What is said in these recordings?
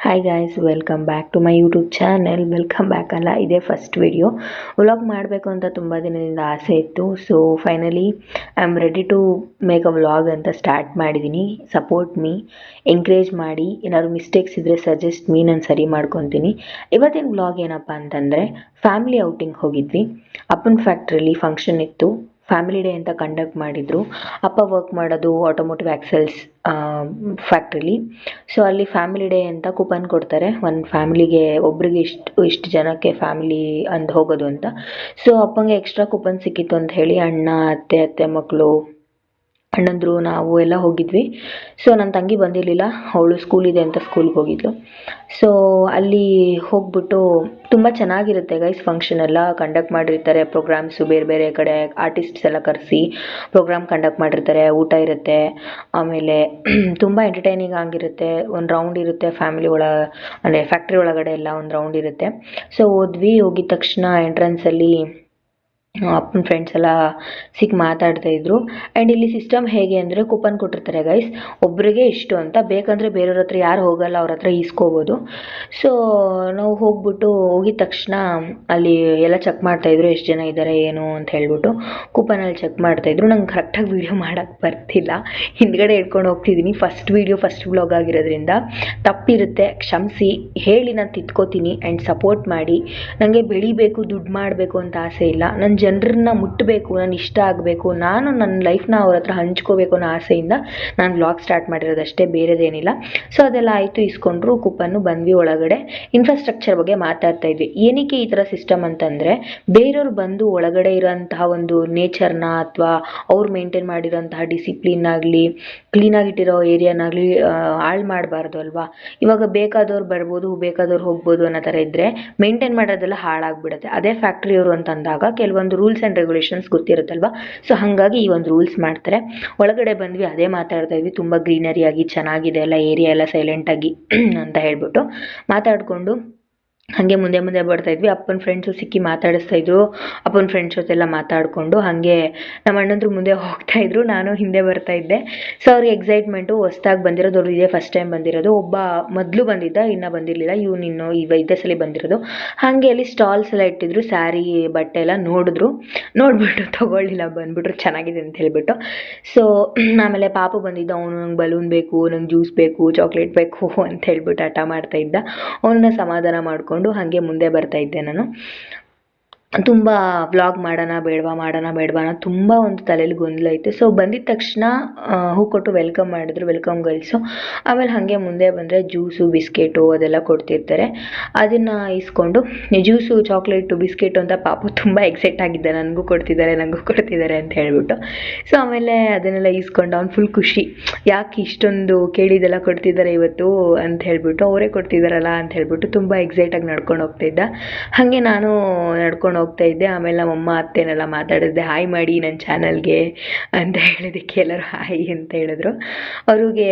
Hi guys, welcome back to my YouTube channel. Welcome back ಅಲ್ಲ, ಇದೇ first video. Vlog ಮಾಡಬೇಕು ಅಂತ ತುಂಬ ದಿನದಿಂದ ಆಸೆ ಇತ್ತು. So finally I am ready to make a vlog ಅಂತ ಸ್ಟಾರ್ಟ್ ಮಾಡಿದ್ದೀನಿ. ಸಪೋರ್ಟ್ ಮೀ, ಎಂಕರೇಜ್ ಮಾಡಿ. ಏನಾದ್ರು ಮಿಸ್ಟೇಕ್ಸ್ ಇದ್ದರೆ ಸಜೆಸ್ಟ್ ಮೀ, ನಾನು ಸರಿ ಮಾಡ್ಕೊತೀನಿ. ಇವತ್ತಿನ ವ್ಲಾಗ್ ಏನಪ್ಪ ಅಂತಂದರೆ, ಫ್ಯಾಮಿಲಿ ಔಟಿಂಗ್ ಹೋಗಿದ್ವಿ. ಅಪ್ಪನ ಫ್ಯಾಕ್ಟ್ರಿಲಿ ಫಂಕ್ಷನ್ ಇತ್ತು. ಫ್ಯಾಮಿಲಿ ಡೇ ಅಂತ ಕಂಡಕ್ಟ್ ಮಾಡಿದರು. ಅಪ್ಪ ವರ್ಕ್ ಮಾಡೋದು ಆಟೋಮೋಟಿವ್ ಆಕ್ಸೆಲ್ಸ್ ಫ್ಯಾಕ್ಟ್ರಿಲಿ. ಸೊ ಅಲ್ಲಿ ಫ್ಯಾಮಿಲಿ ಡೇ ಅಂತ ಕೂಪನ್ ಕೊಡ್ತಾರೆ. ಒಂದು ಫ್ಯಾಮಿಲಿಗೆ ಒಬ್ರಿಗೆ ಇಷ್ಟು ಜನಕ್ಕೆ ಫ್ಯಾಮಿಲಿ ಅಂತ ಹೋಗೋದು ಅಂತ. ಸೊ ಅಪ್ಪಂಗೆ ಎಕ್ಸ್ಟ್ರಾ ಕೂಪನ್ ಸಿಕ್ಕಿತ್ತು ಅಂತ ಹೇಳಿ ಅಣ್ಣ, ಅತ್ತೆ ಮಕ್ಕಳು, ಅಣ್ಣಂದ್ರು, ನಾವು ಎಲ್ಲ ಹೋಗಿದ್ವಿ. ಸೊ ನನ್ನ ತಂಗಿ ಬಂದಿರಲಿಲ್ಲ, ಅವಳು ಸ್ಕೂಲ್ ಇದೆ ಅಂತ ಸ್ಕೂಲ್ಗೆ ಹೋಗಿದ್ಲು. ಸೊ ಅಲ್ಲಿ ಹೋಗ್ಬಿಟ್ಟು ತುಂಬ ಚೆನ್ನಾಗಿರುತ್ತೆ ಗೈಸ್. ಫಂಕ್ಷನ್ ಎಲ್ಲ ಕಂಡಕ್ಟ್ ಮಾಡಿರ್ತಾರೆ, ಪ್ರೋಗ್ರಾಮ್ಸು ಬೇರೆ ಬೇರೆ ಕಡೆ ಆರ್ಟಿಸ್ಟ್ಸ್ ಎಲ್ಲ ಕರೆಸಿ ಪ್ರೋಗ್ರಾಮ್ ಕಂಡಕ್ಟ್ ಮಾಡಿರ್ತಾರೆ. ಊಟ ಇರುತ್ತೆ, ಆಮೇಲೆ ತುಂಬ ಎಂಟರ್ಟೈನಿಂಗ್ ಆಗಿರುತ್ತೆ. ಒಂದು ರೌಂಡ್ ಇರುತ್ತೆ ಫ್ಯಾಮಿಲಿ ಅಂದರೆ ಫ್ಯಾಕ್ಟ್ರಿ ಒಳಗಡೆ ಎಲ್ಲ ಒಂದು ರೌಂಡ್ ಇರುತ್ತೆ. ಸೊ ಹೋಗಿದ ತಕ್ಷಣ ಎಂಟ್ರೆನ್ಸಲ್ಲಿ ಅಪ್ಪನ ಫ್ರೆಂಡ್ಸ್ ಎಲ್ಲ ಸಿಕ್ಕಿ ಮಾತಾಡ್ತಾಯಿದ್ರು. ಆ್ಯಂಡ್ ಇಲ್ಲಿ ಸಿಸ್ಟಮ್ ಹೇಗೆ ಅಂದರೆ, ಕೂಪನ್ ಕೊಟ್ಟಿರ್ತಾರೆ ಗೈಸ್, ಒಬ್ಬರಿಗೆ ಇಷ್ಟು ಅಂತ. ಬೇಕಂದರೆ ಬೇರೆಯವ್ರ ಹತ್ರ ಯಾರು ಹೋಗಲ್ಲ, ಅವ್ರ ಹತ್ರ ಈಸ್ಕೋಬೋದು. ಸೊ ನಾವು ಹೋಗಿದ ತಕ್ಷಣ ಅಲ್ಲಿ ಎಲ್ಲ ಚೆಕ್ ಮಾಡ್ತಾಯಿದ್ರು, ಎಷ್ಟು ಜನ ಇದ್ದಾರೆ ಏನು ಅಂತ ಹೇಳ್ಬಿಟ್ಟು ಕೂಪನಲ್ಲಿ ಚೆಕ್ ಮಾಡ್ತಾಯಿದ್ರು. ನಂಗೆ ಕರೆಕ್ಟಾಗಿ ವೀಡಿಯೋ ಮಾಡೋಕ್ಕೆ ಬರ್ತಿಲ್ಲ, ಹಿಂದ್ಗಡೆ ಇಟ್ಕೊಂಡು ಹೋಗ್ತಿದ್ದೀನಿ. ಫಸ್ಟ್ ವ್ಲಾಗ್ ಆಗಿರೋದ್ರಿಂದ ತಪ್ಪಿರುತ್ತೆ, ಕ್ಷಮಿಸಿ. ಹೇಳಿ ನಾನು ತಿದ್ಕೋತೀನಿ. ಆ್ಯಂಡ್ ಸಪೋರ್ಟ್ ಮಾಡಿ. ನನಗೆ ಬೆಳಿಬೇಕು, ದುಡ್ಡು ಮಾಡಬೇಕು ಅಂತ ಆಸೆ ಇಲ್ಲ. ನನ್ನ ಜನರನ್ನ ಮುಟ್ಟಬೇಕು, ನಾನು ಇಷ್ಟ ಆಗಬೇಕು, ನಾನು ನನ್ನ ಲೈಫ್ನ ಅವ್ರ ಹತ್ರ ಹಂಚ್ಕೋಬೇಕು ಅನ್ನೋ ಆಸೆಯಿಂದ ನಾನು ವ್ಲಾಗ್ ಸ್ಟಾರ್ಟ್ ಮಾಡಿರೋದಷ್ಟೇ, ಬೇರೆದೇನಿಲ್ಲ. ಸೊ ಅದೆಲ್ಲ ಆಯಿತು, ಇಸ್ಕೊಂಡ್ರು ಕೂಪನ್ನು. ಬಂದ್ವಿ ಒಳಗಡೆ. ಇನ್ಫ್ರಾಸ್ಟ್ರಕ್ಚರ್ ಬಗ್ಗೆ ಮಾತಾಡ್ತಾ ಇದ್ವಿ. ಏನಕ್ಕೆ ಈ ಥರ ಸಿಸ್ಟಮ್ ಅಂತಂದರೆ, ಬೇರೆಯವ್ರು ಬಂದು ಒಳಗಡೆ ಇರೋಂತಹ ಒಂದು ನೇಚರ್ನ ಅಥವಾ ಅವ್ರು ಮೇಂಟೈನ್ ಮಾಡಿರೋಂತಹ ಡಿಸಿಪ್ಲಿನ್ ಆಗಲಿ, ಕ್ಲೀನಾಗಿಟ್ಟಿರೋ ಏರಿಯಾನಾಗಲಿ ಹಾಳು ಮಾಡಬಾರ್ದು ಅಲ್ವಾ. ಇವಾಗ ಬೇಕಾದವ್ರು ಬರ್ಬೋದು, ಬೇಕಾದವ್ರು ಹೋಗ್ಬೋದು ಅನ್ನೋ ಥರ ಇದ್ದರೆ ಮೇಂಟೈನ್ ಮಾಡೋದೆಲ್ಲ ಹಾಳಾಗ್ಬಿಡುತ್ತೆ. ಅದೇ ಫ್ಯಾಕ್ಟ್ರಿಯವರು ಅಂತಂದಾಗ ಕೆಲವೊಂದು ರೂಲ್ಸ್ ಆ್ಯಂಡ್ ರೆಗ್ಯುಲೇಷನ್ಸ್ ಗೊತ್ತಿರುತ್ತಲ್ವ. ಸೊ ಹಾಗಾಗಿ ಈ ಒಂದು ರೂಲ್ಸ್ ಮಾಡ್ತಾರೆ. ಒಳಗಡೆ ಬಂದ್ವಿ, ಅದೇ ಮಾತಾಡ್ತಾ ಇದ್ವಿ. ತುಂಬ ಗ್ರೀನರಿಯಾಗಿ ಚೆನ್ನಾಗಿದೆ ಎಲ್ಲ ಏರಿಯಾ, ಎಲ್ಲ ಸೈಲೆಂಟಾಗಿ ಅಂತ ಹೇಳ್ಬಿಟ್ಟು ಮಾತಾಡಿಕೊಂಡು ಹಾಗೆ ಮುಂದೆ ಬರ್ತಾ ಇದ್ವಿ. ಅಪ್ಪನ ಫ್ರೆಂಡ್ಸು ಸಿಕ್ಕಿ ಮಾತಾಡಿಸ್ತಾ ಇದ್ರು. ಅಪ್ಪನ ಫ್ರೆಂಡ್ಸ್ ಜೊತೆಲ್ಲ ಮಾತಾಡಿಕೊಂಡು ಹಾಗೆ ನಮ್ಮ ಅಣ್ಣಂದ್ರು ಮುಂದೆ ಹೋಗ್ತಾ ಇದ್ರು, ನಾನು ಹಿಂದೆ ಬರ್ತಾ ಇದ್ದೆ. ಸೊ ಅವ್ರಿಗೆ ಎಕ್ಸೈಟ್ಮೆಂಟು, ಹೊಸ್ದಾಗಿ ಬಂದಿರೋದು, ಅವ್ರು ಇದೇ ಫಸ್ಟ್ ಟೈಮ್ ಬಂದಿರೋದು. ಒಬ್ಬ ಮೊದಲು ಬಂದಿದ್ದ, ಇನ್ನೂ ಬಂದಿರಲಿಲ್ಲ. ಇನ್ನು ಇದೇ ಸಲ ಬಂದಿರೋದು. ಹಾಗೆ ಅಲ್ಲಿ ಸ್ಟಾಲ್ಸ್ ಎಲ್ಲ ಇಟ್ಟಿದ್ರು, ಸ್ಯಾರಿ ಬಟ್ಟೆ ಎಲ್ಲ ನೋಡ್ಬಿಟ್ಟು ತೊಗೊಳ್ಳಿಲ್ಲ, ಬಂದ್ಬಿಟ್ರು ಚೆನ್ನಾಗಿದೆ ಅಂತ ಹೇಳ್ಬಿಟ್ಟು. ಸೊ ಆಮೇಲೆ ಪಾಪು ಬಂದಿದ್ದ, ಅವನು ನಂಗೆ ಬಲೂನ್ ಬೇಕು, ನಂಗೆ ಜ್ಯೂಸ್ ಬೇಕು, ಚಾಕ್ಲೇಟ್ ಬೇಕು ಅಂತ ಹೇಳ್ಬಿಟ್ಟು ಹಠ ಮಾಡ್ತಾ ಇದ್ದ. ಅವನ್ನ ಸಮಾಧಾನ ಮಾಡಿಕೊಂಡು ಹಾಗೆ ಮುಂದೆ ಬರ್ತಾ ಇದ್ದೆ ನಾನು. ತುಂಬ ವ್ಲಾಗ್ ಮಾಡೋಣ ಬೇಡವಾ ಅನ್ನೋ ತುಂಬ ಒಂದು ತಲೆಯಲ್ಲಿ ಗೊಂದಲ ಇತ್ತು. ಸೊ ಬಂದಿದ್ದ ತಕ್ಷಣ ಹೂ ಕೊಟ್ಟು ವೆಲ್ಕಮ್ ಮಾಡಿದ್ರು, ವೆಲ್ಕಮ್ ಗರ್ಲ್ಸು. ಆಮೇಲೆ ಹಾಗೆ ಮುಂದೆ ಬಂದರೆ ಜ್ಯೂಸು, ಬಿಸ್ಕೆಟು ಅದೆಲ್ಲ ಕೊಡ್ತಿರ್ತಾರೆ. ಅದನ್ನು ಇಸ್ಕೊಂಡು ಜ್ಯೂಸು, ಚಾಕ್ಲೇಟು, ಬಿಸ್ಕೆಟು ಅಂತ ಪಾಪು ತುಂಬ ಎಕ್ಸೈಟ್ ಆಗಿದ್ದ, ನನಗೂ ಕೊಡ್ತಿದ್ದಾರೆ ಅಂತ ಹೇಳ್ಬಿಟ್ಟು. ಸೊ ಆಮೇಲೆ ಅದನ್ನೆಲ್ಲ ಇಸ್ಕೊಂಡು ಅವ್ನು ಫುಲ್ ಖುಷಿ, ಯಾಕೆ ಇಷ್ಟೊಂದು ಕೇಳಿದೆಲ್ಲ ಕೊಡ್ತಿದ್ದಾರೆ ಇವತ್ತು ಅಂತ ಹೇಳ್ಬಿಟ್ಟು, ಅವರೇ ಕೊಡ್ತಿದ್ದಾರಲ್ಲ ಅಂತ ಹೇಳ್ಬಿಟ್ಟು ತುಂಬ ಎಕ್ಸೈಟಾಗಿ ನಡ್ಕೊಂಡು ಹೋಗ್ತಾಯಿದ್ದ. ಹಾಗೆ ನಾನು ನಡ್ಕೊಂಡು ಹೋಗ್ತಾ ಇದ್ದೆ. ಆಮೇಲೆ ನಮ್ಮಮ್ಮ ಅತ್ತೆನೆಲ್ಲ ಮಾತಾಡಿದ್ದೆ, ಹಾಯ್ ಮಾಡಿ ನನ್ನ ಚಾನಲ್ಗೆ ಅಂತ ಹೇಳಿದಕ್ಕೆ ಎಲ್ಲರೂ ಹಾಯ್ ಅಂತ ಹೇಳಿದ್ರು. ಅವ್ರಿಗೆ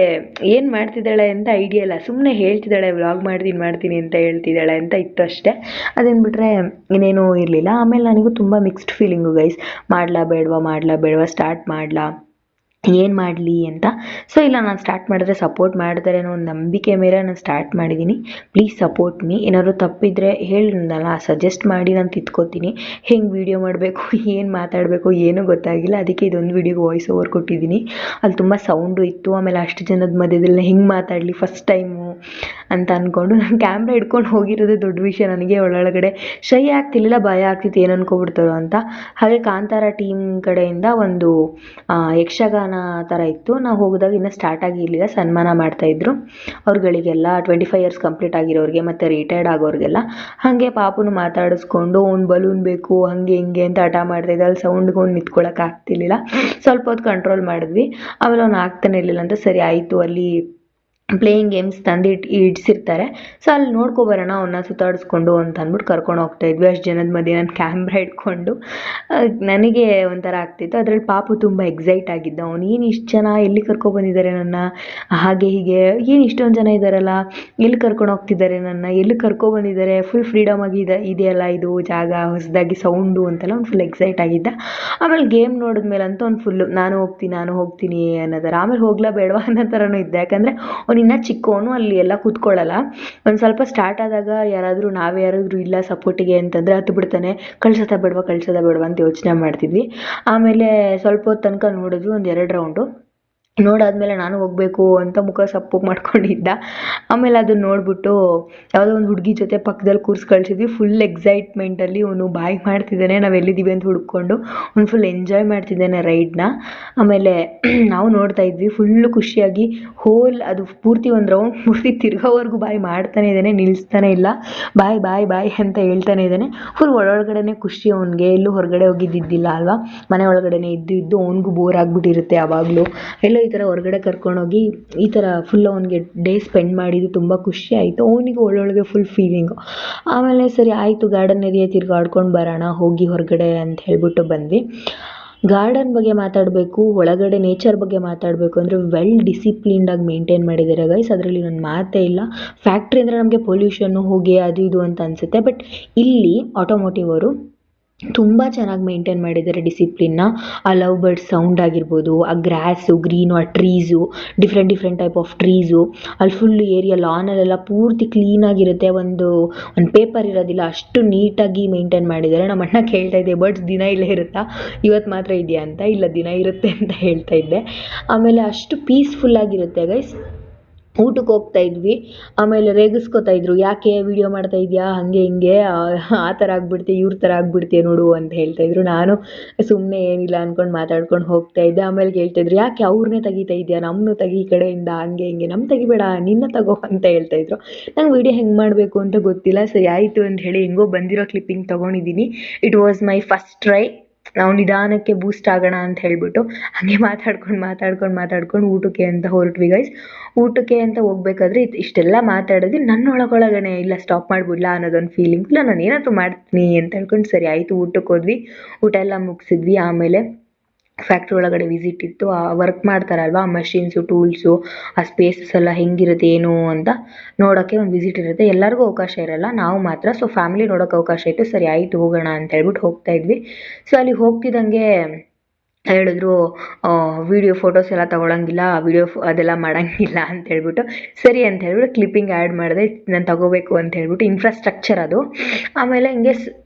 ಏನು ಮಾಡ್ತಿದ್ದಾಳೆ ಅಂತ ಐಡಿಯಾ ಇಲ್ಲ, ಸುಮ್ಮನೆ ಹೇಳ್ತಿದ್ದಾಳೆ, ವ್ಲಾಗ್ ಮಾಡ್ತೀನಿ ಅಂತ ಹೇಳ್ತಿದ್ದಾಳೆ ಅಂತ ಇತ್ತು ಅಷ್ಟೇ. ಅದನ್ನು ಬಿಟ್ಟರೆ ಇನ್ನೇನೂ ಇರಲಿಲ್ಲ. ಆಮೇಲೆ ನನಗೂ ತುಂಬ ಮಿಕ್ಸ್ಡ್ ಫೀಲಿಂಗು ಗೈಸ್, ಮಾಡಲಾ ಬೇಡವಾ, ಸ್ಟಾರ್ಟ್ ಮಾಡಲಾ, ಏನು ಮಾಡಲಿ ಅಂತ. ಸೊ ಇಲ್ಲ, ನಾನು ಸ್ಟಾರ್ಟ್ ಮಾಡಿದ್ರೆ ಸಪೋರ್ಟ್ ಮಾಡ್ತಾರೆ ಅನ್ನೋ ಒಂದು ನಂಬಿಕೆ ಮೇಲೆ ನಾನು ಸ್ಟಾರ್ಟ್ ಮಾಡಿದ್ದೀನಿ. Please support me. ಏನಾದ್ರು ತಪ್ಪಿದ್ರೆ ಹೇಳಿದ್ನಲ್ಲ, ಸಜೆಸ್ಟ್ ಮಾಡಿ, ನಾನು ತಿದ್ಕೋತೀನಿ. ಹೆಂಗೆ ವೀಡಿಯೋ ಮಾಡಬೇಕು, ಏನು ಮಾತಾಡಬೇಕು ಏನೂ ಗೊತ್ತಾಗಿಲ್ಲ. ಅದಕ್ಕೆ ಇದೊಂದು ವೀಡಿಯೋಗೆ ವಾಯ್ಸ್ ಓವರ್ ಕೊಟ್ಟಿದ್ದೀನಿ. ಅಲ್ಲಿ ತುಂಬ ಸೌಂಡು ಇತ್ತು. ಆಮೇಲೆ ಅಷ್ಟು ಜನದ ಮಧ್ಯದಲ್ಲಿ ಹೆಂಗೆ ಮಾತಾಡಲಿ ಫಸ್ಟ್ ಟೈಮು ಅಂತ ಅಂದ್ಕೊಂಡು ನಾನು ಕ್ಯಾಮ್ರಾ ಹಿಡ್ಕೊಂಡು ಹೋಗಿರೋದೇ ದೊಡ್ಡ ವಿಷಯ ನನಗೆ. ಒಳಗಡೆ ಶೈ ಆಗ್ತಿರ್ಲಿಲ್ಲ, ಭಯ ಆಗ್ತಿತ್ತು, ಏನು ಅನ್ಕೊಬಿಡ್ತಾರೋ ಅಂತ. ಹಾಗೆ ಕಾಂತಾರ ಟೀಮ್ ಕಡೆಯಿಂದ ಒಂದು ಯಕ್ಷಗಾನ ಥರ ಇತ್ತು. ನಾವು ಹೋಗಿದಾಗ ಇನ್ನೂ ಸ್ಟಾರ್ಟ್ ಆಗಿರಲಿಲ್ಲ, ಸನ್ಮಾನ ಮಾಡ್ತಾಯಿದ್ರು ಅವ್ರುಗಳಿಗೆಲ್ಲ, 25 ಇಯರ್ಸ್ ಕಂಪ್ಲೀಟ್ ಆಗಿರೋರಿಗೆ ಮತ್ತು ರಿಟೈರ್ಡ್ ಆಗೋರಿಗೆಲ್ಲ. ಹಾಗೆ ಪಾಪುನು ಮಾತಾಡಿಸ್ಕೊಂಡು ಅವ್ನು ಬಲೂನ್ ಬೇಕು ಹಂಗೆ ಹಿಂಗೆ ಅಂತ ಹಠ ಮಾಡ್ತಾಯಿದ್ದ. ಅಲ್ಲಿ ಸೌಂಡ್ಗೆ ಅವ್ನು ನಿಂತ್ಕೊಳ್ಳೋಕೆ ಆಗ್ತಿರ್ಲಿಲ್ಲ. ಸ್ವಲ್ಪ ಹೊತ್ತು ಕಂಟ್ರೋಲ್ ಮಾಡಿದ್ವಿ. ಆಮೇಲೆ ಅವ್ನು ಆಗ್ತಾನೆ ಇರಲಿಲ್ಲ ಅಂತ ಸರಿ ಆಯಿತು, ಅಲ್ಲಿ ಪ್ಲೇಯಿಂಗ್ ಗೇಮ್ಸ್ ತಂದು ಇಡ್ಸಿರ್ತಾರೆ. ಸೊ ಅಲ್ಲಿ ನೋಡ್ಕೊಬರೋಣ ಅವನ್ನ ಸುತ್ತಾಡಿಸ್ಕೊಂಡು ಅಂತ ಅಂದ್ಬಿಟ್ಟು ಕರ್ಕೊಂಡು ಹೋಗ್ತಾ ಇದ್ವಿ. ಅಷ್ಟು ಜನದ ಮಧ್ಯೆ ನಾನು ಕ್ಯಾಮ್ರಾ ಇಟ್ಕೊಂಡು ನನಗೆ ಒಂಥರ ಆಗ್ತಿತ್ತು. ಅದರಲ್ಲಿ ಪಾಪು ತುಂಬ ಎಕ್ಸೈಟ್ ಆಗಿದ್ದ. ಅವನು ಏನು ಇಷ್ಟು ಜನ ಎಲ್ಲಿ ಕರ್ಕೊಬಂದಿದ್ದಾರೆ ನನ್ನ, ಹಾಗೆ ಹೀಗೆ, ಏನು ಇಷ್ಟೊಂದು ಜನ ಇದ್ದಾರಲ್ಲ, ಎಲ್ಲಿ ಕರ್ಕೊಂಡು ಹೋಗ್ತಿದ್ದಾರೆ ನನ್ನ, ಎಲ್ಲಿ ಕರ್ಕೊಬಂದಿದ್ದಾರೆ, ಫುಲ್ ಫ್ರೀಡಮ್ ಆಗಿ ಇದೆಯಲ್ಲ ಇದು ಜಾಗ, ಹೊಸದಾಗಿ ಸೌಂಡು ಅಂತೆಲ್ಲ ಅವ್ನು ಫುಲ್ ಎಕ್ಸೈಟ್ ಆಗಿದ್ದ. ಆಮೇಲೆ ಗೇಮ್ ನೋಡಿದ್ಮೇಲಂತೂ ಅವ್ನು ಫುಲ್ಲು ನಾನು ಹೋಗ್ತೀನಿ ಅನ್ನೋದಾರ. ಆಮೇಲೆ ಹೋಗ್ಲಾ ಬೇಡವಾ ಅನ್ನೋ ಥರನೂ ಇದ್ದ. ಯಾಕಂದರೆ ಅವ್ನು ಅವನಿನ್ನ ಚಿಕ್ಕವನು, ಅಲ್ಲಿ ಎಲ್ಲ ಕೂತ್ಕೊಳ್ಳಲ್ಲ. ಒಂದು ಸ್ವಲ್ಪ ಸ್ಟಾರ್ಟ್ ಆದಾಗ ಯಾರಾದರೂ ಇಲ್ಲ ಸಪೋರ್ಟಿಗೆ ಅಂತಂದರೆ ಹತ್ತು ಬಿಡ್ತಾನೆ. ಕಳ್ಸೋದ ಬೇಡವಾ ಅಂತ ಯೋಚನೆ ಮಾಡ್ತಿದ್ವಿ. ಆಮೇಲೆ ಸ್ವಲ್ಪ ಹೊತ್ತು ತನಕ ನೋಡಿದ್ವಿ, ಒಂದು 2 ರೌಂಡು ನೋಡಾದ್ಮೇಲೆ ನಾನು ಹೋಗಬೇಕು ಅಂತ ಮುಖ ಸಪ್ಪು ಮಾಡ್ಕೊಂಡಿದ್ದ. ಆಮೇಲೆ ಅದನ್ನ ನೋಡ್ಬಿಟ್ಟು ಯಾವುದೋ ಒಂದು ಹುಡುಗಿ ಜೊತೆ ಪಕ್ಕದಲ್ಲಿ ಕೂರ್ಸಿ ಕಳಿಸಿದ್ವಿ. ಫುಲ್ ಎಕ್ಸೈಟ್ಮೆಂಟಲ್ಲಿ ಅವನು ಬಾಯ್ ಮಾಡ್ತಿದ್ದಾನೆ, ನಾವು ಎಲ್ಲಿದ್ದೀವಿ ಅಂತ ಹುಡ್ಕೊಂಡು ಅವ್ನು ಫುಲ್ ಎಂಜಾಯ್ ಮಾಡ್ತಿದ್ದಾನೆ ರೈಡ್ನ. ಆಮೇಲೆ ನಾವು ನೋಡ್ತಾ ಇದ್ವಿ ಫುಲ್ಲು ಖುಷಿಯಾಗಿ. ಅದು ಪೂರ್ತಿ ಒಂದು ರೌಂಡ್ ಪೂರ್ತಿ ತಿರ್ಗೋವರೆಗೂ ಬಾಯ್ ಮಾಡ್ತಾನೆ ಇದ್ದಾನೆ, ನಿಲ್ಲಿಸ್ತಾನೆ ಇಲ್ಲ. ಬಾಯ್ ಅಂತ ಹೇಳ್ತಾನೆ ಇದ್ದಾನೆ. ಫುಲ್ ಒಳಗಡೆನೆ ಖುಷಿ ಅವನಿಗೆ. ಎಲ್ಲೂ ಹೊರಗಡೆ ಹೋಗಿದ್ದಿದ್ದಿಲ್ಲ ಅಲ್ವಾ, ಮನೆ ಒಳಗಡೆನೆ ಇದ್ದು ಅವನಿಗೂ ಬೋರ್ ಆಗಿಬಿಟ್ಟಿರುತ್ತೆ ಯಾವಾಗಲೂ. ಎಲ್ಲ ಈ ಥರ ಹೊರಗಡೆ ಕರ್ಕೊಂಡೋಗಿ ಈ ಥರ ಫುಲ್ ಅವನಿಗೆ ಡೇ ಸ್ಪೆಂಡ್ ಮಾಡಿದ್ದು ತುಂಬ ಖುಷಿ ಆಯಿತು. ಅವನಿಗೆ ಒಳ್ಳೊಳಗೆ ಫುಲ್ ಫೀಲಿಂಗು. ಆಮೇಲೆ ಸರಿ ಆಯಿತು, ಗಾರ್ಡನ್ ಏರಿಯಾ ತಿರ್ಗಾಡ್ಕೊಂಡು ಬರೋಣ ಹೋಗಿ ಹೊರಗಡೆ ಅಂತ ಹೇಳ್ಬಿಟ್ಟು ಬಂದ್ವಿ. ಗಾರ್ಡನ್ ಬಗ್ಗೆ ಮಾತಾಡಬೇಕು, ಒಳಗಡೆ ನೇಚರ್ ಬಗ್ಗೆ ಮಾತಾಡಬೇಕು ಅಂದರೆ ವೆಲ್ ಡಿಸಿಪ್ಲಿನ್ಡಾಗಿ ಮೇಂಟೈನ್ ಮಾಡಿದ್ದಾರೆ ಗೈಸ್. ಅದರಲ್ಲಿ ನನ್ನ ಮಾತೇ ಇಲ್ಲ. ಫ್ಯಾಕ್ಟ್ರಿ ಅಂದರೆ ನಮಗೆ ಪೊಲ್ಯೂಷನ್ನು ಹೊಗೆ ಅದು ಇದು ಅಂತ ಅನಿಸುತ್ತೆ, ಬಟ್ ಇಲ್ಲಿ ಆಟೋಮೋಟಿವ್ ಅವರು ತುಂಬ ಚೆನ್ನಾಗಿ ಮೇಂಟೈನ್ ಮಾಡಿದ್ದಾರೆ ಡಿಸಿಪ್ಲಿನ್ನ. ಆ ಲವ್ ಬರ್ಡ್ ಸೌಂಡ್ ಆಗಿರ್ಬೋದು, ಆ ಗ್ರಾಸು ಗ್ರೀನು, ಆ trees, different type of trees, ಅಲ್ಲಿ ಫುಲ್ ಏರಿಯಾ ಲಾನಲ್ಲೆಲ್ಲ ಪೂರ್ತಿ ಕ್ಲೀನಾಗಿರುತ್ತೆ. ಒಂದು ಪೇಪರ್ ಇರೋದಿಲ್ಲ, ಅಷ್ಟು ನೀಟಾಗಿ ಮೇಂಟೈನ್ ಮಾಡಿದ್ದಾರೆ. ನಮ್ಮ ಅಣ್ಣ ಕೇಳ್ತಾ ಇದ್ದೆ, ಬರ್ಡ್ಸ್ ದಿನ ಇಲ್ಲೇ ಇರುತ್ತಾ, ಇವತ್ತು ಮಾತ್ರ ಇದೆಯಾ ಅಂತ. ಇಲ್ಲ, ದಿನ ಇರುತ್ತೆ ಅಂತ ಹೇಳ್ತಾ ಇದ್ದೆ. ಆಮೇಲೆ ಅಷ್ಟು ಪೀಸ್ಫುಲ್ಲಾಗಿರುತ್ತೆ ಗೈಸ್. ಊಟಕ್ಕೆ ಹೋಗ್ತಾ ಇದ್ವಿ, ಆಮೇಲೆ ರೇಗಿಸ್ಕೊತಾ ಇದ್ರು, ಯಾಕೆ ವಿಡಿಯೋ ಮಾಡ್ತಾ ಇದೆಯಾ, ಹಾಗೆ ಹಿಂಗೆ ಆ ಥರ ಆಗ್ಬಿಡ್ತೀಯ, ಇವ್ರ ಥರ ಆಗ್ಬಿಡ್ತೀಯ ನೋಡು ಅಂತ ಹೇಳ್ತಾ ಇದ್ರು. ನಾನು ಸುಮ್ಮನೆ ಏನಿಲ್ಲ ಅಂದ್ಕೊಂಡು ಮಾತಾಡ್ಕೊಂಡು ಹೋಗ್ತಾ ಇದ್ದೆ. ಆಮೇಲೆ ಕೇಳ್ತಾಯಿದ್ರು, ಯಾಕೆ ಅವ್ರನ್ನೇ ತೆಗಿತಾ ಇದೆಯಾ, ನಮ್ಮನ್ನು ತೆಗಿ ಈ ಕಡೆಯಿಂದ, ಹಂಗೆ ಹಿಂಗೆ. ನಮ್ಮ ತೆಗಿಬೇಡ, ನಿನ್ನ ತಗೋ ಅಂತ ಹೇಳ್ತಾಯಿದ್ರು. ನಂಗೆ ವಿಡಿಯೋ ಹೆಂಗೆ ಮಾಡಬೇಕು ಅಂತ ಗೊತ್ತಿಲ್ಲ. ಸರಿ ಆಯಿತು ಅಂತ ಹೇಳಿ ಹೆಂಗೋ ಬಂದಿರೋ ಕ್ಲಿಪ್ಪಿಂಗ್ ತೊಗೊಂಡಿದ್ದೀನಿ. It was my first try. ನಾವು ನಿಧಾನಕ್ಕೆ ಬೂಸ್ಟ್ ಆಗೋಣ ಅಂತ ಹೇಳಿಬಿಟ್ಟು ಹಾಗೆ ಮಾತಾಡ್ಕೊಂಡು ಊಟಕ್ಕೆ ಅಂತ ಹೊರಟ್ವಿ ಗೈಸ್. ಊಟಕ್ಕೆ ಅಂತ ಹೋಗ್ಬೇಕಾದ್ರೆ ಇಷ್ಟೆಲ್ಲ ಮಾತಾಡಿದ್ವಿ, ನನ್ನೊಳಗೊಳಗನೆ ಇಲ್ಲ ಸ್ಟಾಪ್ ಮಾಡಿಬಿಡ್ಲಾ ಅನ್ನೋದೊಂದು ಫೀಲಿಂಗ್. ಇಲ್ಲ, ನಾನು ಏನಾದರೂ ಮಾಡ್ತೀನಿ ಅಂತ ಹೇಳ್ಕೊಂಡು ಸರಿ ಆಯಿತು ಊಟಕ್ಕೆ ಹೋದ್ವಿ. ಊಟ ಎಲ್ಲ ಮುಗಿಸಿದ್ವಿ. ಆಮೇಲೆ ಫ್ಯಾಕ್ಟ್ರಿ ಒಳಗಡೆ ವಿಸಿಟ್ ಇತ್ತು. ಆ ವರ್ಕ್ ಮಾಡ್ತಾರಲ್ವ, ಆ ಮಷಿನ್ಸು, ಟೂಲ್ಸು, ಆ ಸ್ಪೇಸಸ್ ಎಲ್ಲ ಹೆಂಗಿರುತ್ತೆ ಏನು ಅಂತ ನೋಡೋಕ್ಕೆ ಒಂದು ವಿಸಿಟ್ ಇರುತ್ತೆ. ಎಲ್ಲರಿಗೂ ಅವಕಾಶ ಇರಲ್ಲ, ನಾವು ಮಾತ್ರ. ಸೊ ಫ್ಯಾಮಿಲಿ ನೋಡೋಕ್ಕೆ ಅವಕಾಶ ಇತ್ತು. ಸರಿ ಆಯಿತು ಹೋಗೋಣ ಅಂತ ಹೇಳ್ಬಿಟ್ಟು ಹೋಗ್ತಾ ಇದ್ವಿ. ಸೊ ಅಲ್ಲಿ ಹೋಗ್ತಿದ್ದಂಗೆ ಹೇಳಿದ್ರು, ವೀಡಿಯೋ ಫೋಟೋಸ್ ಎಲ್ಲ ತೊಗೊಳಂಗಿಲ್ಲ, ಅದೆಲ್ಲ ಮಾಡೋಂಗಿಲ್ಲ ಅಂತ ಹೇಳ್ಬಿಟ್ಟು. ಸರಿ ಅಂತ ಹೇಳ್ಬಿಟ್ಟು ಕ್ಲಿಪ್ಪಿಂಗ್ ಆ್ಯಡ್ ಮಾಡಿದೆ, ನಾನು ತೊಗೋಬೇಕು ಅಂತ ಹೇಳ್ಬಿಟ್ಟು. ಇನ್ಫ್ರಾಸ್ಟ್ರಕ್ಚರ್ ಅದು. ಆಮೇಲೆ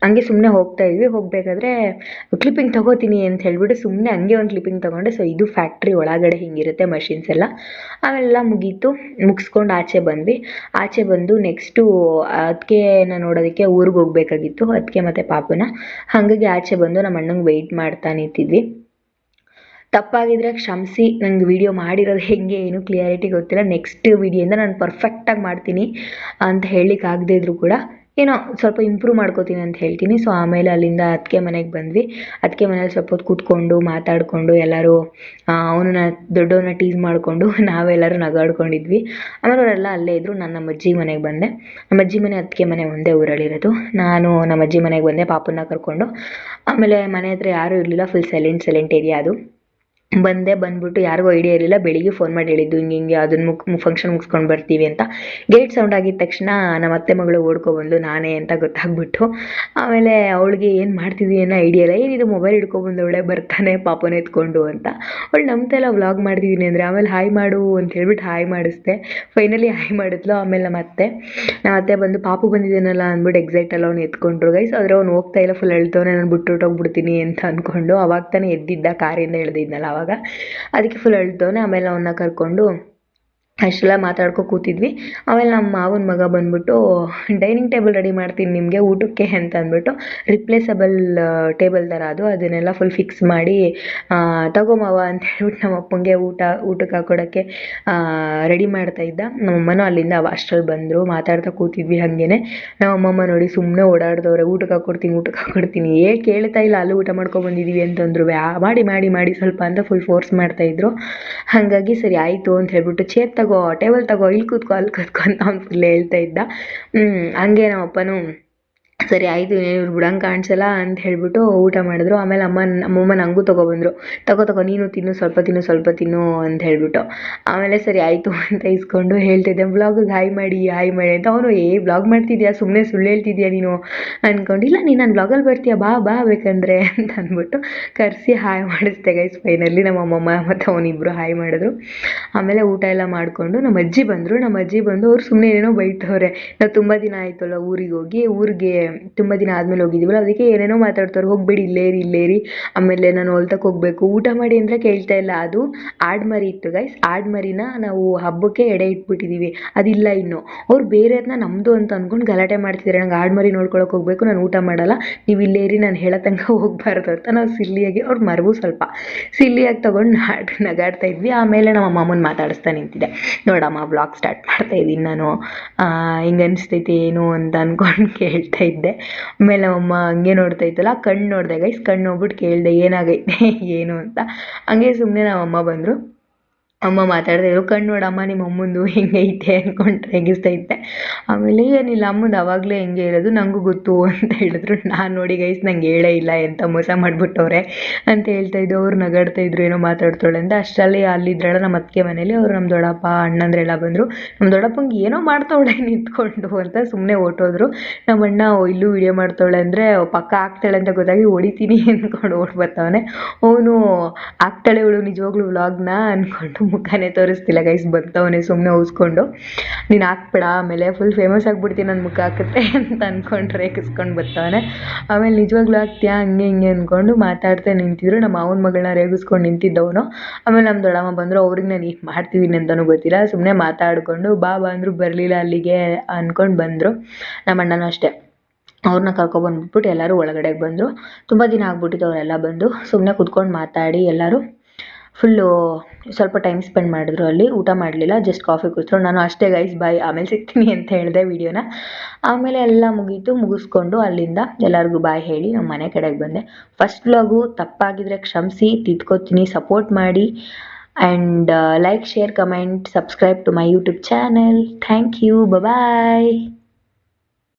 ಹಂಗೆ ಸುಮ್ಮನೆ ಹೋಗ್ತಾ ಇದ್ವಿ. ಹೋಗಬೇಕಾದ್ರೆ ಕ್ಲಿಪ್ಪಿಂಗ್ ತೊಗೋತೀನಿ ಅಂತ ಹೇಳ್ಬಿಟ್ಟು ಸುಮ್ಮನೆ ಹಂಗೆ ಒಂದು ಕ್ಲಿಪ್ಪಿಂಗ್ ತೊಗೊಂಡೆ. ಸೊ ಇದು ಫ್ಯಾಕ್ಟ್ರಿ ಒಳಗಡೆ ಹಿಂಗಿರುತ್ತೆ ಮಷಿನ್ಸ್ ಎಲ್ಲ. ಆಮೇಲೆಲ್ಲ ಮುಗಿಸ್ಕೊಂಡು ಆಚೆ ಬಂದ್ವಿ. ಆಚೆ ಬಂದು ನೆಕ್ಸ್ಟು ಅದಕ್ಕೆನ ನೋಡೋದಕ್ಕೆ ಊರಿಗೆ ಹೋಗಬೇಕಾಗಿತ್ತು, ಅದಕ್ಕೆ ಮತ್ತು ಪಾಪುನ. ಹಾಗಾಗಿ ಆಚೆ ಬಂದು ನಮ್ಮ ಅಣ್ಣಂಗೆ ವೆಯ್ಟ್ ಮಾಡ್ತಾ ನಿಂತಿದ್ವಿ. ತಪ್ಪಾಗಿದ್ರೆ ಕ್ಷಮಿಸಿ, ನಂಗೆ ವಿಡಿಯೋ ಮಾಡಿರೋದು ಹೆಂಗೆ ಏನು ಕ್ಲಿಯಾರಿಟಿ ಗೊತ್ತಿಲ್ಲ. ನೆಕ್ಸ್ಟ್ ವಿಡಿಯೋಯಿಂದ ನಾನು ಪರ್ಫೆಕ್ಟಾಗಿ ಮಾಡ್ತೀನಿ ಅಂತ ಹೇಳಲಿಕ್ಕಾಗದೇ ಇದ್ರೂ ಕೂಡ ಏನೋ ಸ್ವಲ್ಪ ಇಂಪ್ರೂವ್ ಮಾಡ್ಕೋತೀನಿ ಅಂತ ಹೇಳ್ತೀನಿ. ಸೊ ಆಮೇಲೆ ಅಲ್ಲಿಂದ ಅತ್ತಿಗೆ ಮನೆಗೆ ಬಂದ್ವಿ. ಅತ್ತಿಗೆ ಮನೇಲಿ ಸ್ವಲ್ಪ ಹೊತ್ತು ಕೂತ್ಕೊಂಡು ಮಾತಾಡಿಕೊಂಡು ಎಲ್ಲರೂ ದೊಡ್ಡವನ್ನ ಟೀಸ್ ಮಾಡಿಕೊಂಡು ನಾವೆಲ್ಲರೂ ನಗಾಡ್ಕೊಂಡಿದ್ವಿ. ಆಮೇಲೆ ಅವರೆಲ್ಲ ಅಲ್ಲೇ ಇದ್ದರು. ನಾನು ನಮ್ಮ ಅಜ್ಜಿ ಮನೆಗೆ ಬಂದೆ. ನಮ್ಮ ಅಜ್ಜಿ ಮನೆ ಅತ್ತಿಗೆ ಮನೆ ಒಂದೇ ಊರಲ್ಲಿರೋದು. ನಾನು ನಮ್ಮ ಅಜ್ಜಿ ಮನೆಗೆ ಬಂದೆ ಪಾಪನ್ನ ಕರ್ಕೊಂಡು. ಆಮೇಲೆ ಮನೆ ಹತ್ರ ಯಾರೂ ಇರಲಿಲ್ಲ, ಫುಲ್ ಸೈಲೆಂಟ್ ಏರಿಯಾ ಅದು. ಬಂದ್ಬಿಟ್ಟು ಯಾರಿಗೂ ಐಡಿಯಾ ಇರಲಿಲ್ಲ. ಬೆಳಿಗ್ಗೆ ಫೋನ್ ಮಾಡಿ ಹೇಳಿದ್ದು ಹಿಂಗೆ ಅದನ್ನು ಫಂಕ್ಷನ್ ಮುಗಿಸ್ಕೊಂಡು ಬರ್ತೀವಿ ಅಂತ. ಗೇಟ್ ಸೌಂಡ್ ಆಗಿದ ತಕ್ಷಣ ನಮ್ಮ ಅತ್ತೆ ಮಗಳು ಓಡ್ಕೊಬಂದು ನಾನೇ ಅಂತ ಗೊತ್ತಾಗ್ಬಿಟ್ಟು. ಆಮೇಲೆ ಅವಳಿಗೆ ಏನು ಮಾಡ್ತಿದ್ವಿ ಅನ್ನೋ ಐಡಿಯಾ ಇಲ್ಲ. ಏನಿದು ಮೊಬೈಲ್ ಹಿಡ್ಕೊಬಂದವಳೆ ಬರ್ತಾನೆ ಪಾಪನ ಎತ್ಕೊಂಡು ಅಂತ. ಅವಳು ನಮ್ಮತ್ತೆಲ್ಲ ವ್ಲಾಗ್ ಮಾಡ್ತಿದ್ದೀನಿ ಅಂದರೆ ಆಮೇಲೆ ಹಾಯ್ ಮಾಡು ಅಂತ ಹೇಳ್ಬಿಟ್ಟು ಹಾಯ್ ಮಾಡಿಸ್ದೆ. ಫೈನಲಿ ಹಾಯ್ ಮಾಡಿದ್ಲು. ಆಮೇಲೆ ನಮ್ಮ ಅತ್ತೆ ಬಂದು ಪಾಪು ಬಂದಿದ್ದೇನಲ್ಲ ಅಂದ್ಬಿಟ್ಟು ಎಕ್ಸೈಟಲ್ಲಿ ಅವ್ನು ಎತ್ಕೊಂಡ್ರು ಗೈಸ್. ಆದರೆ ಅವ್ನು ಹೋಗ್ತಾ ಇಲ್ಲ, ಫುಲ್ ಹೇಳ್ತವನೆ, ನಾನು ಬಿಟ್ಟುಬಿಡ್ತೀನಿ ಅಂತ ಅಂದ್ಕೊಂಡು. ಅವಾಗ ತಾನೇ ಎದ್ದಿದ್ದ, ಕಾರಿಂದ ಎಳ್ದಿದ್ನಲ್ಲ ಅವಾಗ, ಅದಕ್ಕೆ ಫುಲ್ ಅಳ್ತವನೆ. ಆಮೇಲೆ ಅವನ್ನ ಕರ್ಕೊಂಡು ಅಷ್ಟೆಲ್ಲ ಕೂತಿದ್ವಿ. ಆಮೇಲೆ ನಮ್ಮ ಮಾವನ ಮಗ ಬಂದ್ಬಿಟ್ಟು ಡೈನಿಂಗ್ ಟೇಬಲ್ ರೆಡಿ ಮಾಡ್ತೀನಿ ನಿಮಗೆ ಊಟಕ್ಕೆ ಅಂತ ಅಂದ್ಬಿಟ್ಟು, ರಿಪ್ಲೇಸಬಲ್ ಟೇಬಲ್ ಥರ ಅದು, ಅದನ್ನೆಲ್ಲ ಫುಲ್ ಫಿಕ್ಸ್ ಮಾಡಿ ತಗೋ ಮಾವ ಅಂತ ಹೇಳ್ಬಿಟ್ಟು ನಮ್ಮ ಅಪ್ಪಂಗೆ ಊಟಕ್ಕೆ ಹಾಕೊಡೋಕ್ಕೆ ರೆಡಿ ಮಾಡ್ತಾ ಇದ್ದ. ನಮ್ಮಮ್ಮನೂ ಅಲ್ಲಿಂದ ಅಷ್ಟರಲ್ಲಿ ಬಂದರು. ಮಾತಾಡ್ತಾ ಕೂತಿದ್ವಿ. ಹಾಗೇನೆ ನಮ್ಮಮ್ಮ ನೋಡಿ ಸುಮ್ಮನೆ ಓಡಾಡ್ದವ್ರೆ, ಊಟಕ್ಕೆ ಹಾಕ್ಕೊಡ್ತೀನಿ ಕೇಳ್ತಾ ಇಲ್ಲ, ಅಲ್ಲೂ ಊಟ ಮಾಡ್ಕೊಬಂದಿದ್ದೀವಿ ಅಂತಂದ್ರು. ಮಾಡಿ ಮಾಡಿ ಮಾಡಿ ಸ್ವಲ್ಪ ಅಂತ ಫುಲ್ ಫೋರ್ಸ್ ಮಾಡ್ತಾಯಿದ್ರು. ಹಾಗಾಗಿ ಸರಿ ಆಯಿತು ಅಂತ ಹೇಳ್ಬಿಟ್ಟು, ಚೇರ್ ತಗೋ, ಟೇಬಲ್ ತಗೋ, ಇಲ್ಲಿ ಕೂತ್ಕೋ ಅಲ್ಲಿ ಕೂತ್ಕೊ ಅಂತ ಅವ್ನು ಫುಲ್ ಹೇಳ್ತಾ ಇದ್ದ. ಹಂಗೆ ನಮ್ಮಪ್ಪನೂ ಸರಿ ಆಯಿತು ಇವ್ರು ಬಿಡಂಗೆ ಕಾಣಿಸಲ್ಲ ಅಂತ ಹೇಳಿಬಿಟ್ಟು ಊಟ ಮಾಡಿದ್ರು. ಆಮೇಲೆ ನಮ್ಮಮ್ಮ ನನಗೂ ತೊಗೊಬಂದರು. ತಗೋ ನೀನು ತಿನ್ನು, ಸ್ವಲ್ಪ ತಿನ್ನು ಅಂತ ಹೇಳಿಬಿಟ್ಟು. ಆಮೇಲೆ ಸರಿ ಆಯಿತು ಅಂತ ಇಸ್ಕೊಂಡು ಹೇಳ್ತಿದ್ದೆ, ವ್ಲಾಗಿಗೆ ಹಾಯ್ ಮಾಡಿ ಅಂತ. ಅವನು ವ್ಲಾಗ್ ಮಾಡ್ತಿದ್ಯಾ, ಸುಮ್ಮನೆ ಸುಳ್ಳು ಹೇಳ್ತಿದ್ಯಾ ನೀನು ಅಂದ್ಕೊಂಡು, ಇಲ್ಲ ನೀನು ನನ್ನ ವ್ಲಾಗಲ್ಲಿ ಬರ್ತೀಯಾ, ಬಾ ಬೇಕಂದ್ರೆ ಅಂತ ಅಂದ್ಬಿಟ್ಟು ಕರೆಸಿ ಹಾಯ್ ಮಾಡಿಸ್ದೆ ಗೈಸ್. ಫೈನಲಿ ನಮ್ಮ ಅಮ್ಮಮ್ಮ ಮತ್ತು ಅವನಿಬ್ಬರು ಹಾಯ್ ಮಾಡಿದ್ರು. ಆಮೇಲೆ ಊಟ ಎಲ್ಲ ಮಾಡಿಕೊಂಡು ನಮ್ಮ ಅಜ್ಜಿ ಬಂದು ಅವ್ರು ಸುಮ್ಮನೆ ಏನೇನೋ ಬೈತವ್ರೆ. ನಾವು ತುಂಬ ದಿನ ಆಯಿತಲ್ಲ ಊರಿಗೆ ತುಂಬ ದಿನ ಆದಮೇಲೆ ಹೋಗಿದ್ದೀವಲ್ಲ, ಅದಕ್ಕೆ ಏನೇನೋ ಮಾತಾಡ್ತಾರೆ. ಹೋಗ್ಬೇಡಿ, ಇಲ್ಲೇರಿ, ಆಮೇಲೆ ನಾನು ಹೊಲ್ತಕ್ಕೆ ಹೋಗಬೇಕು, ಊಟ ಮಾಡಿ ಅಂದರೆ ಕೇಳ್ತಾ ಇಲ್ಲ. ಅದು ಆಡ್ಮರಿ ಇತ್ತು ಗೈಸ್, ಆಡ್ಮರಿನ ನಾವು ಹಬ್ಬಕ್ಕೆ ಎಡೆ ಇಟ್ಬಿಟ್ಟಿದ್ದೀವಿ, ಅದಿಲ್ಲ ಇನ್ನು. ಅವ್ರು ಬೇರೆಯವ್ರನ್ನ ನಮ್ಮದು ಅಂತ ಅಂದ್ಕೊಂಡು ಗಲಾಟೆ ಮಾಡ್ತಿದ್ದಾರೆ. ನಂಗೆ ಆಡ್ಮರಿ ನೋಡ್ಕೊಳಕ್ಕೆ ಹೋಗಬೇಕು, ನಾನು ಊಟ ಮಾಡಲ್ಲ, ನೀವು ಇಲ್ಲೇರಿ, ನಾನು ಹೇಳೋ ತನಕ ಹೋಗಬಾರ್ದು ಅಂತ ನಾವು ಸಿಲ್ಲಿಯಾಗಿ, ಅವ್ರು ಮರವು ಸ್ವಲ್ಪ ಸಿಲ್ಲಿಯಾಗಿ ತೊಗೊಂಡು ನಗಾಡ್ತಾ ಇದ್ವಿ. ಆಮೇಲೆ ನಮ್ಮ ಅಮ್ಮನ ಮಾತಾಡಿಸ್ತಾ ನಿಂತಿದ್ದೆ, ನೋಡಮ್ಮ ವ್ಲಾಗ್ ಸ್ಟಾರ್ಟ್ ಮಾಡ್ತಾ ಇದ್ದೀನಿ ನಾನು, ಹಿಂಗೆ ಅನಿಸ್ತೈತೆ ಏನು ಅಂತ ಅಂದ್ಕೊಂಡು ಕೇಳ್ತಾ ಇದ್ದೆ. ಆಮೇಲೆ ನಮ್ಮಮ್ಮ ಹಂಗೆ ನೋಡ್ತಾ ಇತ್ತಲ್ಲ, ಕಣ್ಣು ನೋಡಿದೆ ಗೈಸ್, ಕಣ್ಣು ನೋಡ್ಬಿಟ್ಟು ಕೇಳಿದೆ ಏನಾಗೈತೆ ಏನು ಅಂತ. ಹಂಗೆ ಸುಮ್ಮನೆ ನಮ್ಮಮ್ಮ ಬಂದರು. ಅಮ್ಮ ಮಾತಾಡ್ತಾ ಇದ್ರು, ಕಣ್ಣು ನೋಡಮ್ಮ ನಿಮ್ಮ ಅಮ್ಮಂದು ಹೆಂಗೈತೆ ಅಂದ್ಕೊಂಡು ರೇಗಿಸ್ತಾ ಇದ್ದೆ. ಆಮೇಲೆ ಏನಿಲ್ಲ, ಅಮ್ಮಂದು ಆವಾಗಲೇ ಹೆಂಗೆ ಇರೋದು ನನಗೂ ಗೊತ್ತು ಅಂತ ಹೇಳಿದ್ರು. ನಾನು ನೋಡಿ ಗೈಸ್, ನಂಗೆ ಹೇಳೇ ಇಲ್ಲ, ಎಂತ ಮೋಸ ಮಾಡಿಬಿಟ್ಟವ್ರೆ ಅಂತ ಹೇಳ್ತಾ ಇದ್ದು. ಅವ್ರು ನಗಾಡ್ತಾ ಇದ್ರು, ಏನೋ ಮಾತಾಡ್ತಾಳೆ ಅಂತ. ಅಷ್ಟರಲ್ಲಿ ಅಲ್ಲಿದ್ರಲ್ಲ ನಮ್ಮ ಅತ್ತಿಗೆ ಮನೇಲಿ, ಅವರು ನಮ್ಮ ದೊಡ್ಡಪ್ಪ ಅಣ್ಣಂದ್ರೆಲ್ಲ ಬಂದರು. ನಮ್ಮ ದೊಡ್ಡಪ್ಪಂಗೆ ಏನೋ ಮಾಡ್ತಾವಳೆ ನಿಂತ್ಕೊಂಡು ಅಂತ ಸುಮ್ಮನೆ ಹೊರ್ಟೋದ್ರು. ನಮ್ಮ ಅಣ್ಣ ಇಲ್ಲೂ ವಿಡಿಯೋ ಮಾಡ್ತಾವಳೆ ಅಂದರೆ ಪಕ್ಕ ಆಗ್ತಾಳೆ ಅಂತ ಗೊತ್ತಾಗಿ ಹೊಡಿತೀನಿ ಅಂದ್ಕೊಂಡು ಓಡಿ ಬರ್ತಾವನೆ. ಅವನು ಆಗ್ತಾಳೆ ಇವಳು ನಿಜವಾಗ್ಲೂ ವ್ಲಾಗ್ನ ಅಂದ್ಕೊಂಡು ಮುಖನೇ ತೋರಿಸ್ತಿಲ್ಲ ಗೈಸ್, ಬರ್ತಾವನೆ ಸುಮ್ಮನೆ ಉಸ್ಕೊಂಡು, ನೀನು ಹಾಕ್ಬೇಡ ಆಮೇಲೆ ಫುಲ್ ಫೇಮಸ್ ಆಗಿಬಿಡ್ತೀನಿ ನನ್ನ ಮುಖ ಹಾಕಿದ್ರೆ ಅಂತ ಅಂದ್ಕೊಂಡು ರೇಗಿಸ್ಕೊಂಡು ಬರ್ತಾವನೆ. ಆಮೇಲೆ ನಿಜವಾಗ್ಲೂ ಆಗ್ತೀಯಾ ಹಂಗೆ ಹಿಂಗೆ ಅಂದ್ಕೊಂಡು ಮಾತಾಡ್ತಾ ನಿಂತಿದ್ರು. ನಮ್ಮ ಮಾವನ ಮಗಳನ್ನ ರೇಗಿಸ್ಕೊಂಡು ನಿಂತಿದ್ದವನು. ಆಮೇಲೆ ನಮ್ಮ ದೊಡ್ಡಮ್ಮ ಬಂದರು. ಅವ್ರಿಗೆ ನಾನು ಏನು ಮಾಡ್ತಿದ್ದೀನಿ ಅಂತಲೂ ಗೊತ್ತಿಲ್ಲ, ಸುಮ್ಮನೆ ಮಾತಾಡಿಕೊಂಡು ಬಾ ಅಂದರು, ಬರಲಿಲ್ಲ ಅಲ್ಲಿಗೆ ಅಂದ್ಕೊಂಡು ಬಂದರು. ನಮ್ಮ ಅಣ್ಣನೂ ಅಷ್ಟೇ, ಅವ್ರನ್ನ ಕರ್ಕೊಬಂದ್ಬಿಟ್ಟು ಎಲ್ಲರೂ ಒಳಗಡೆಗೆ ಬಂದರು. ತುಂಬ ದಿನ ಆಗ್ಬಿಟ್ಟಿತ್ತು ಅವರೆಲ್ಲ ಬಂದು. ಸುಮ್ಮನೆ ಕುತ್ಕೊಂಡು ಮಾತಾಡಿ ಎಲ್ಲರೂ ಫುಲ್ಲು ಸ್ವಲ್ಪ ಟೈಮ್ ಸ್ಪೆಂಡ್ ಮಾಡಿದ್ರು. ಅಲ್ಲಿ ಊಟ ಮಾಡಲಿಲ್ಲ, ಜಸ್ಟ್ ಕಾಫಿ ಕುಡಿದ್ರು. ನಾನು ಅಷ್ಟೇ ಗೈಸ್, ಬಾಯ್, ಆಮೇಲೆ ಸಿಗ್ತೀನಿ ಅಂತ ಹೇಳಿದೆ ವಿಡಿಯೋನ. ಆಮೇಲೆ ಎಲ್ಲ ಮುಗಿಸ್ಕೊಂಡು ಅಲ್ಲಿಂದ ಎಲ್ಲರಿಗೂ ಬಾಯ್ ಹೇಳಿ ನಮ್ಮ ಮನೆ ಕಡೆಗೆ ಬಂದೆ. ಫಸ್ಟ್ ವ್ಲಾಗು ತಪ್ಪಾಗಿದ್ರೆ ಕ್ಷಮಿಸಿ, ತಿದ್ಕೋತೀನಿ, ಸಪೋರ್ಟ್ ಮಾಡಿ. And like, share, comment, subscribe to my YouTube channel. Thank you, bye.